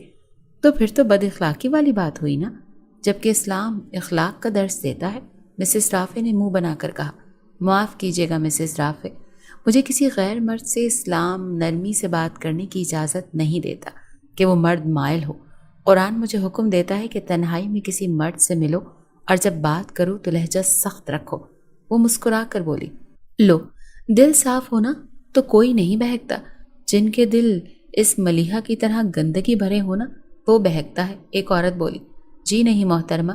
تو پھر تو بد اخلاقی والی بات ہوئی نا، جبکہ اسلام اخلاق کا درس دیتا ہے، مسز رافع نے منہ بنا کر کہا۔ معاف کیجیے گا مسز رافع، مجھے کسی غیر مرد سے اسلام نرمی سے بات کرنے کی اجازت نہیں دیتا کہ وہ مرد مائل ہو۔ قرآن مجھے حکم دیتا ہے کہ تنہائی میں کسی مرد سے ملو اور جب بات کرو تو لہجہ سخت رکھو۔ وہ مسکرا کر بولی، لو، دل صاف ہونا تو کوئی نہیں بہکتا، جن کے دل اس ملیحہ کی طرح گندگی بھرے ہونا وہ بہکتا ہے۔ ایک عورت بولی، جی نہیں محترمہ،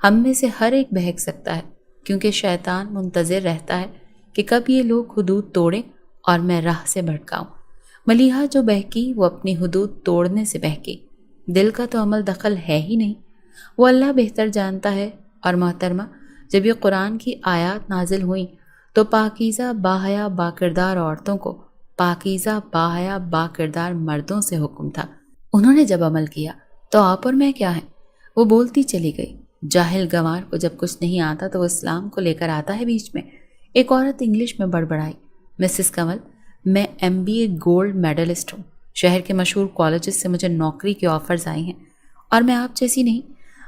ہم میں سے ہر ایک بہک سکتا ہے، کیونکہ شیطان منتظر رہتا ہے कि कब ये लोग हुदूद तोड़ें और मैं राह से भटकाऊं। मलिहा जो बहकी वो अपनी हुदूद तोड़ने से बहकी। दिल का तो अमल दखल है ही नहीं, वो अल्लाह बेहतर जानता है। और मोहतरमा, जब ये कुरान की आयत नाजिल हुई तो पाकीज़ा बाहया बाकिरदार औरतों को पाकीज़ा बाहया बाकिरदार मर्दों से हुक्म था। उन्होंने जब अमल किया तो आप और मैं क्या है। वो बोलती चली गई। जाहिल गंवार को जब कुछ नहीं आता तो वो इस्लाम को लेकर आता है बीच में। एक औरत इंग्लिश में बड़बड़ाई, मिसेस कमल, मैं MBA गोल्ड मेडलिस्ट हूँ। शहर के मशहूर कॉलेजेस से मुझे नौकरी के ऑफर्स आए हैं और मैं आप जैसी नहीं,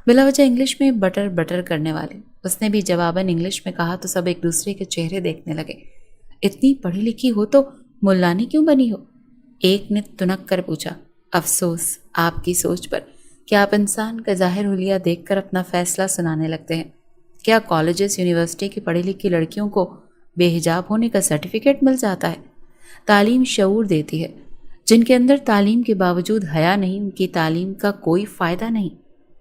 बिला वजह इंग्लिश में बटर बटर करने वाले। उसने भी जवाबन इंग्लिश में कहा तो सब एक दूसरे के चेहरे देखने लगे। इतनी पढ़ी लिखी हो तो मुल्लानी क्यों बनी हो? एक ने तुनक कर पूछा। अफसोस आपकी सोच पर कि आप इंसान का ज़ाहिर हुलिया देखकर अपना फैसला सुनाने लगते हैं। क्या कॉलेजेस यूनिवर्सिटी की पढ़ी लिखी लड़कियों को बेहिजाब होने का सर्टिफिकेट मिल जाता है? तालीम शऊर देती है। जिनके अंदर तालीम के बावजूद हया नहीं, उनकी तालीम का कोई फ़ायदा नहीं।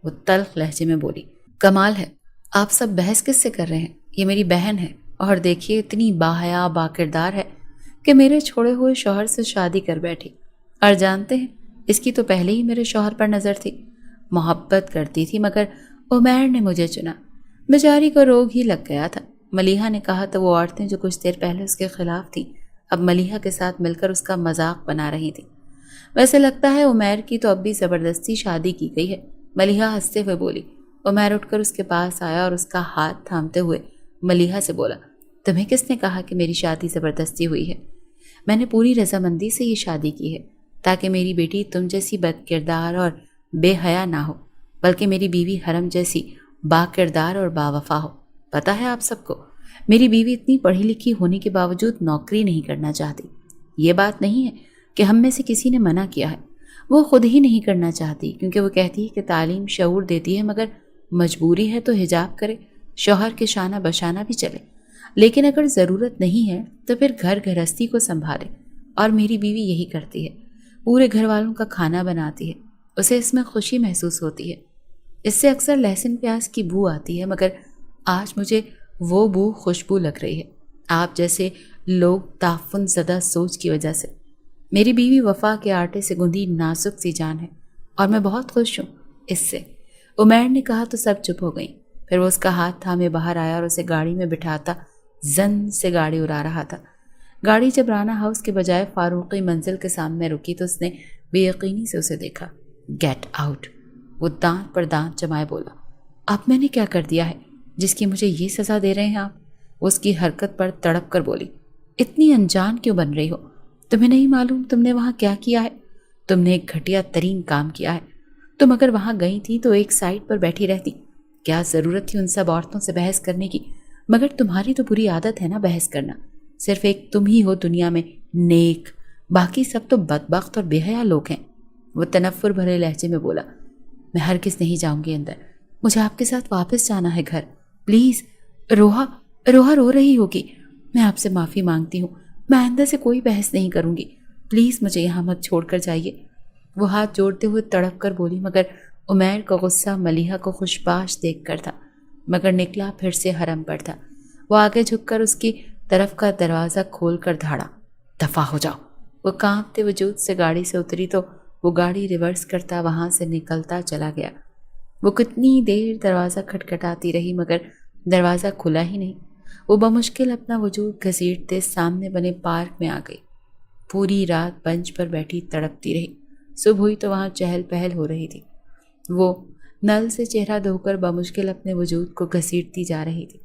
वो तल्ख लहजे में बोली। कमाल है, आप सब बहस किससे कर रहे हैं? ये मेरी बहन है और देखिए इतनी बाहया बाकिरदार है कि मेरे छोड़े हुए शौहर से शादी कर बैठी। और जानते हैं, इसकी तो पहले ही मेरे शौहर पर नज़र थी। मोहब्बत करती थी मगर उमैर ने मुझे चुना। बेचारी को रोग ही लग गया था। मलिहा ने कहा तो वो औरतें जो कुछ देर पहले उसके खिलाफ थी अब मलिहा के साथ मिलकर उसका मजाक बना रही थी। वैसे लगता है उमैर की तो अब भी ज़बरदस्ती शादी की गई है। मलिहा हंसते हुए बोली। उमैर उठकर उसके पास आया और उसका हाथ थामते हुए मलिहा से बोला, तुम्हें किसने कहा कि मेरी शादी ज़बरदस्ती हुई है? मैंने पूरी रजामंदी से ये शादी की है ताकि मेरी बेटी तुम जैसी बदकिरदार और बेहया ना हो, बल्कि मेरी बीवी हरम जैसी बाकिरदार और बावफा हो। पता है आप सबको, मेरी बीवी इतनी पढ़ी लिखी होने के बावजूद नौकरी नहीं करना चाहती। ये बात नहीं है कि हम में से किसी ने मना किया है, वो खुद ही नहीं करना चाहती क्योंकि वो कहती है कि तालीम शऊर देती है, मगर मजबूरी है तो हिजाब करे, शौहर के शाना बशाना भी चले। लेकिन अगर ज़रूरत नहीं है तो फिर घर गृहस्थी को संभाले। और मेरी बीवी यही करती है, पूरे घर वालों का खाना बनाती है। उसे इसमें खुशी महसूस होती है। इससे अक्सर लहसुन प्याज की बू आती है, मगर आज मुझे वो बू खुशबू लग रही है, आप जैसे लोग ताफुन ज़दा सोच की वजह से। मेरी बीवी वफा के आटे से गुंदी नाजुक सी जान है और मैं बहुत खुश हूँ इससे। उमैर ने कहा तो सब चुप हो गई। फिर वो उसका हाथ थामे बाहर आया और उसे गाड़ी में बिठाता जन से गाड़ी उड़ा रहा था। गाड़ी जब राना हाउस के बजाय फारूकी मंजिल के सामने रुकी तो उसने बेयकीनी से उसे देखा। गेट आउट, वो दांत पर दांत जमाए बोला। अब मैंने क्या कर दिया है जिसकी मुझे ये सज़ा दे रहे हैं आप? वो उसकी हरकत पर तड़प कर बोली। इतनी अनजान क्यों बन रही हो? तुम्हें नहीं मालूम तुमने वहाँ क्या किया है? तुमने एक घटिया तरीन काम किया है। तुम अगर वहाँ गई थी तो एक साइड पर बैठी रहती। क्या ज़रूरत थी उन सब औरतों से बहस करने की? मगर तुम्हारी तो बुरी आदत है ना बहस करना। सिर्फ एक तुम ही हो दुनिया में नेक, बाकी सब तो बदबख्त और बेहया लोग हैं। वो तनफ्फुर भरे लहजे में बोला। मैं हरगिज़ नहीं जाऊंगी अंदर, मुझे आपके साथ वापस जाना है घर। प्लीज़। रोहा रोहा रो रही होगी। मैं आपसे माफ़ी मांगती हूँ, मैं आइंदा से कोई बहस नहीं करूँगी। प्लीज़ मुझे यहाँ मत छोड़ कर जाइए। वो हाथ जोड़ते हुए तड़प कर बोली, मगर उमैर का गुस्सा मलिहा को खुशबाश देख कर था, मगर निकला फिर से हरम पर था। वो आगे झुककर उसकी तरफ का दरवाज़ा खोल कर धाड़ा। दफ़ा हो जाओ। वो कांपते वजूद से गाड़ी से उतरी तो वो गाड़ी रिवर्स करता वहाँ से निकलता चला गया। वो कितनी देर दरवाज़ा खटखटाती रही मगर दरवाज़ा खुला ही नहीं। वो बमुश्किल अपना वजूद घसीटते सामने बने पार्क में आ गई। पूरी रात बेंच पर बैठी तड़पती रही। सुबह हुई तो वहाँ चहल पहल हो रही थी। वो नल से चेहरा धोकर बमुश्किल अपने वजूद को घसीटती जा रही थी।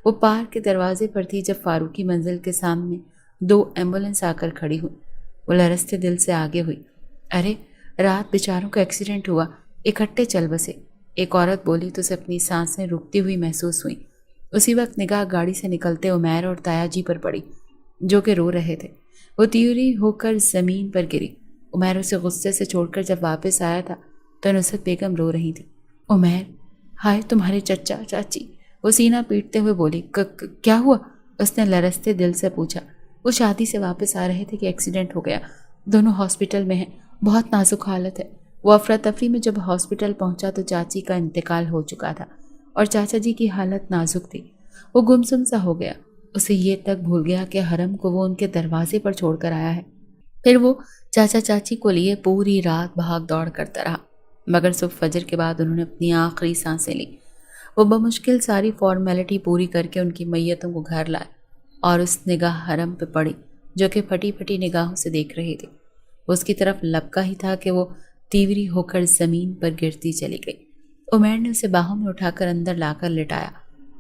वो पार्क के दरवाजे पर थी जब फारूकी मंजिल के सामने 2 एम्बुलेंस आकर खड़ी हुई। वो लरसते दिल से आगे हुई। अरे रात बेचारों का एक्सीडेंट हुआ, इकट्ठे चल बसे। एक औरत बोली तो उसे अपनी सांसें रुकती हुई महसूस हुई। उसी वक्त निगाह गाड़ी से निकलते उमैर और ताया जी पर पड़ी जो कि रो रहे थे। वो तीरी होकर ज़मीन पर गिरी। उमैर उसे गुस्से से छोड़कर जब वापस आया था तो नुसरत बेगम रो रही थी। उमैर, हाय तुम्हारे चचा चाची, वो सीना पीटते हुए बोली। क्या हुआ? उसने लरसते दिल से पूछा। वो शादी से वापस आ रहे थे कि एक्सीडेंट हो गया। दोनों हॉस्पिटल में हैं, बहुत नाजुक हालत है। वो अफरा तफरी में जब हॉस्पिटल पहुंचा तो चाची का इंतकाल हो चुका था और चाचा जी की हालत नाजुक थी। वो गुमसुम सा हो गया। उसे ये तक भूल गया कि हरम को वो उनके दरवाजे पर छोड़कर आया है। फिर वो चाचा चाची को लिए पूरी रात भाग दौड़ करता रहा, मगर सुबह फजर के बाद उन्होंने अपनी आखिरी सांसें ली। वो बमुश्किल सारी फॉर्मेलिटी पूरी करके उनकी मैयतों को घर लाए और उस निगाह हरम पे पड़ी जो कि फटी फटी निगाहों से देख रही थी। उसकी तरफ लपका ही था कि वो तीवरी होकर ज़मीन पर गिरती चली गई। उमैर ने उसे बाहों में उठाकर अंदर लाकर लिटाया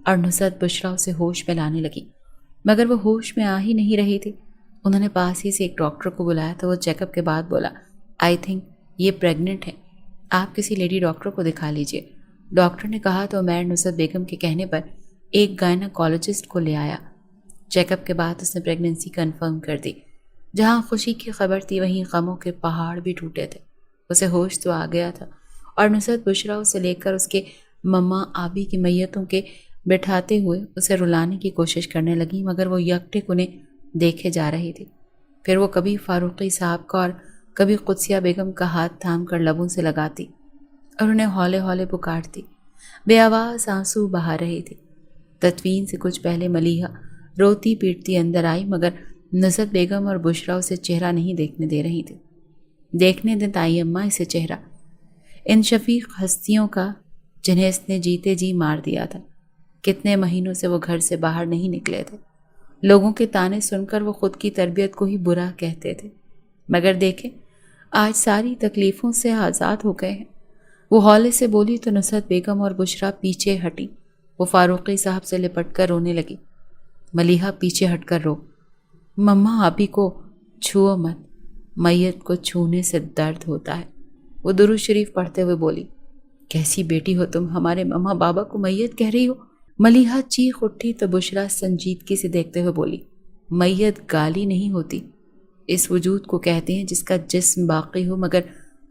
और नुसरत बुशरा उसे होश में लाने लगी, मगर वो होश में आ ही नहीं रही थी। उन्होंने पास ही से एक डॉक्टर को बुलाया तो वो चेकअप के बाद बोला, आई थिंक ये प्रेग्नेंट है, आप किसी लेडी डॉक्टर को दिखा लीजिए। डॉक्टर ने कहा तो उमैर नुसरत बेगम के कहने पर एक गायनाकोलॉजिस्ट को ले आया। चेकअप के बाद उसने प्रेगनेंसी कंफर्म कर दी। जहाँ खुशी की खबर थी वहीं गमों के पहाड़ भी टूटे थे। उसे होश तो आ गया था और नुसरत बुशरा उसे लेकर उसके मम्मा आबी की मैयतों के बैठाते हुए उसे रुलाने की कोशिश करने लगी, मगर वो यकटिक उन्हें देखे जा रही थी। फिर वो कभी फारूकी साहब का और कभी कुदसिया बेगम का हाथ थाम कर लबों से लगाती और उन्हें हौले हौले पुकारती। बेआवाज़ आंसू बहा रही थी। तदफीन से कुछ पहले मलीहा रोती पीटती अंदर आई, मगर नुसरत बेगम और बुशरा उसे चेहरा नहीं देखने दे रही थी। देखने दें ताई अम्मा इसे चेहरा, इन शफीक हस्तियों का जिन्हें इसने जीते जी मार दिया था। कितने महीनों से वो घर से बाहर नहीं निकले थे। लोगों के ताने सुनकर वो खुद की तरबियत को ही बुरा कहते थे, मगर देखें आज सारी तकलीफ़ों से आज़ाद हो गए हैं। वो हौले से बोली तो नुसरत बेगम और बुशरा पीछे हटी। वो फारूकी साहब से लिपट कर रोने लगी। मलीहा पीछे हटकर रो, मम्मा आपी को छुओ मत, मैयत को छूने से दर्द होता है। वो दुरूद शरीफ पढ़ते हुए बोली, कैसी बेटी हो तुम, हमारे मम्मा बाबा को मैयत कह रही हो। मलीहा चीख उठी तो बुशरा संजीदगी से देखते हुए बोली, मैयत गाली नहीं होती, इस वजूद को कहते हैं जिसका जिस्म बाकी हो मगर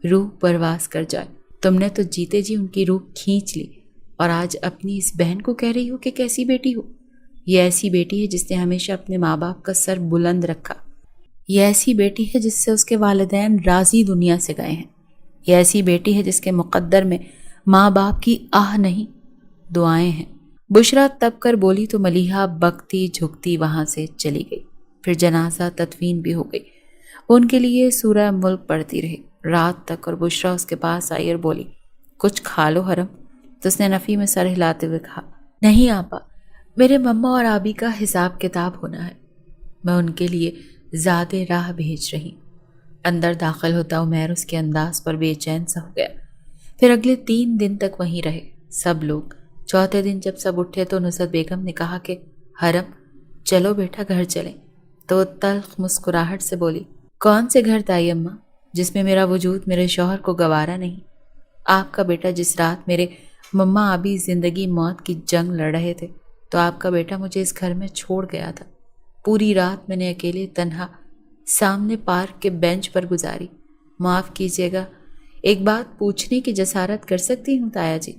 रूह परवास कर जाए। तुमने तो जीते जी उनकी रूह खींच ली और आज अपनी इस बहन को कह रही हो कि कैसी बेटी हो। ये ऐसी बेटी है जिसने हमेशा अपने माँ बाप का सर बुलंद रखा। ये ऐसी बेटी है जिससे उसके वालिदैन राजी दुनिया से गए हैं। ये ऐसी बेटी है जिसके मुक़द्दर में माँ बाप की आह नहीं दुआएं हैं। बुशरा तब कर बोली तो मलीहा बकती झुकती वहाँ से चली गई। फिर जनाजा तदफीन भी हो गई। उनके लिए सूरह मुल्क पढ़ती रही रात तक और बुशरा उसके पास आई और बोली, कुछ खा लो हरम। तो उसने नफ़ी में सर हिलाते हुए कहा, नहीं आपा, मेरे मम्मा और आबी का हिसाब किताब होना है, मैं उनके लिए ज़्यादा राह भेज रही। अंदर दाखिल होता उमैर उसके अंदाज पर बेचैन सा हो गया। फिर अगले 3 दिन तक वहीं रहे सब लोग। चौथे दिन जब सब उठे तो नुसरत बेगम ने कहा कि हरम चलो बेटा घर चलें। तो तल्ख मुस्कुराहट से बोली, कौन से घर ताई अम्मा जिसमें मेरा वजूद मेरे शौहर को गवारा नहीं। आपका बेटा जिस रात मेरे मम्मा आबी ज़िंदगी मौत की जंग लड़ रहे थे तो आपका बेटा मुझे इस घर में छोड़ गया था। पूरी रात मैंने अकेले तन्हा सामने पार्क के बेंच पर गुजारी। माफ़ कीजिएगा, एक बात पूछने की जसारत कर सकती हूँ ताया जी,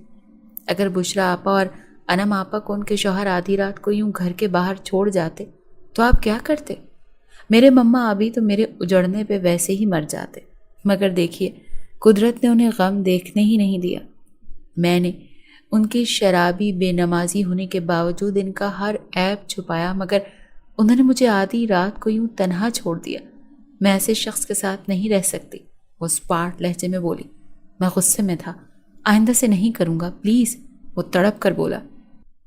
अगर बुशरा आपा और अनम आपा को उनके शौहर आधी रात को यूं घर के बाहर छोड़ जाते तो आप क्या करते। मेरे मम्मा अभी तो मेरे उजड़ने पे वैसे ही मर जाते, मगर देखिए कुदरत ने उन्हें गम देखने ही नहीं दिया। मैंने उनकी शराबी बेनमाजी होने के बावजूद इनका हर ऐब छुपाया, मगर उन्होंने मुझे आधी रात को यूं तन्हा छोड़ दिया। मैं ऐसे शख्स के साथ नहीं रह सकती। वो स्पार्ट लहजे में बोली, मैं गुस्से में था, आइंदा से नहीं करूँगा प्लीज़। वो तड़प कर बोला,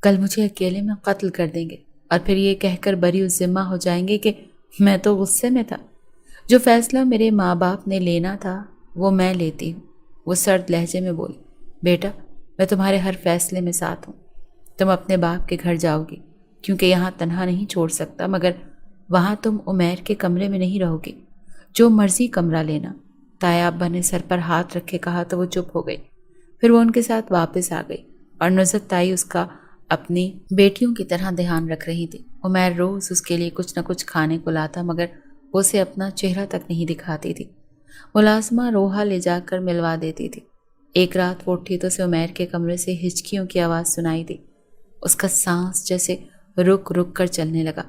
कल मुझे अकेले में कत्ल कर देंगे और फिर ये कहकर बरी ज़िम्मा हो जाएंगे कि मैं तो गुस्से में था। जो फैसला मेरे माँ बाप ने लेना था वो मैं लेती हूँ। वो सर्द लहजे में बोली, बेटा मैं तुम्हारे हर फैसले में साथ हूँ। तुम अपने बाप के घर जाओगी क्योंकि यहाँ तन्हा नहीं छोड़ सकता, मगर वहाँ तुम उमैर के कमरे में नहीं रहोगी। जो मर्जी कमरा लेना। ताया अब्बा ने सर पर हाथ रखे कहा तो वो चुप हो गई। फिर वो उनके साथ वापस आ गई और नुसरत ताई उसका अपनी बेटियों की तरह ध्यान रख रही थी। उमैर रोज़ उसके लिए कुछ न कुछ खाने को लाता, मगर वो उसे अपना चेहरा तक नहीं दिखाती थी। मुलाजमा रोहा ले जाकर मिलवा देती थी। एक रात वो उठी तो उसे उमैर के कमरे से हिचकियों की आवाज़ सुनाई दी। उसका सांस जैसे रुक रुक कर चलने लगा।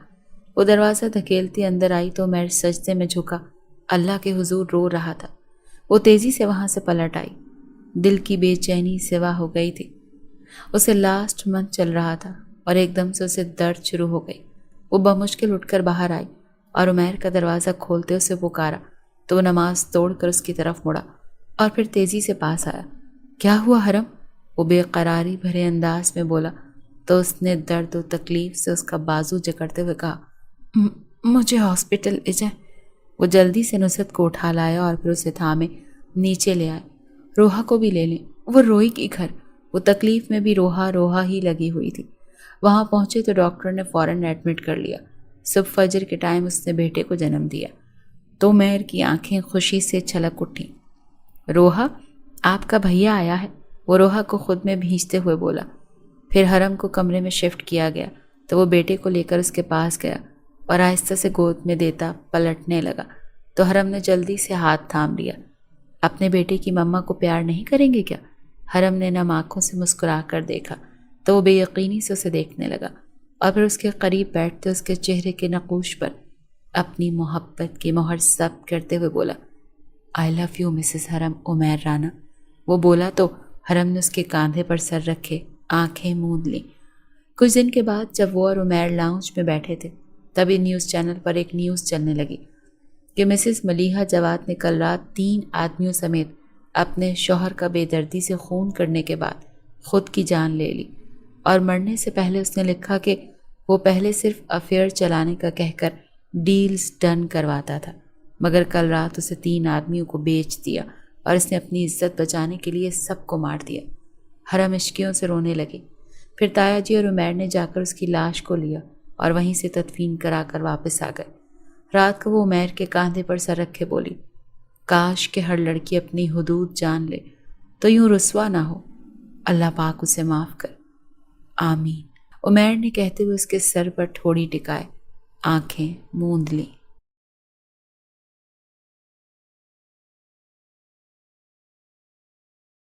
वो दरवाज़ा धकेलती अंदर आई तो उमैर सजदे में झुका अल्लाह के हुजूर रो रहा था। वो तेज़ी से वहाँ से पलट आई। दिल की बेचैनी सिवा हो गई थी। उसे लास्ट मंथ चल रहा था और एकदम से उसे दर्द शुरू हो गई। وہ بمشکل اٹھ کر باہر آئی اور عمیر کا دروازہ کھولتے اسے پکارا تو وہ نماز توڑ کر اس کی طرف مڑا اور پھر تیزی سے پاس آیا۔ کیا ہوا حرم؟ وہ بے قراری بھرے انداز میں بولا تو اس نے درد و تکلیف سے اس کا بازو جکڑتے ہوئے کہا، مجھے ہاسپٹل لے جائیں۔ وہ جلدی سے نصرت کو اٹھا لایا اور پھر اسے تھامے نیچے لے آئے۔ روحا کو بھی لے لیں، وہ روئی کی گھر۔ وہ تکلیف میں بھی روحا ہی لگی ہوئی تھی۔ وہاں پہنچے تو ڈاکٹر نے فوراً ایڈمٹ کر لیا۔ صبح فجر کے ٹائم اس نے بیٹے کو جنم دیا تو عمیر کی آنکھیں خوشی سے چھلک اٹھیں۔ روحا، آپ کا بھیا آیا ہے، وہ روحا کو خود میں بھیجتے ہوئے بولا۔ پھر حرم کو کمرے میں شفٹ کیا گیا تو وہ بیٹے کو لے کر اس کے پاس گیا اور آہستہ سے گود میں دیتا پلٹنے لگا تو حرم نے جلدی سے ہاتھ تھام لیا۔ اپنے بیٹے کی مما کو پیار نہیں کریں گے کیا؟ حرم نے نم آنکھوں سے مسکرا کر دیکھا تو وہ بے یقینی سے اسے دیکھنے لگا اور پھر اس کے قریب بیٹھتے اس کے چہرے کے نقوش پر اپنی محبت کی مہر ثبت کرتے ہوئے بولا، آئی لو یو مسز حرم عمیر رانا۔ وہ بولا تو حرم نے اس کے کاندھے پر سر رکھے آنکھیں موند لیں۔ کچھ دن کے بعد جب وہ اور عمیر لاؤنج میں بیٹھے تھے تبھی نیوز چینل پر ایک نیوز چلنے لگی کہ مسز ملیحہ جواد نے کل رات 3 آدمیوں سمیت اپنے شوہر کا بے دردی سے خون کرنے کے بعد خود کی جان لے لی، اور مرنے سے پہلے اس نے لکھا کہ وہ پہلے صرف افیئر چلانے کا کہہ کر ڈیلز ڈن کرواتا تھا، مگر کل رات اسے 3 آدمیوں کو بیچ دیا اور اس نے اپنی عزت بچانے کے لیے سب کو مار دیا۔ حرم عشقیوں سے رونے لگی۔ پھر تایا جی اور عمیر نے جا کر اس کی لاش کو لیا اور وہیں سے تدفین کرا کر واپس آ گئے۔ رات کو وہ عمیر کے کاندھے پر سر رکھے بولی، کاش کہ ہر لڑکی اپنی حدود جان لے تو یوں رسوا نہ ہو، اللہ پاک اسے معاف کر، آمین۔ عمیر نے کہتے ہوئے اس کے سر پر ٹھوڑی ٹکائے آنکھیں موند لیں۔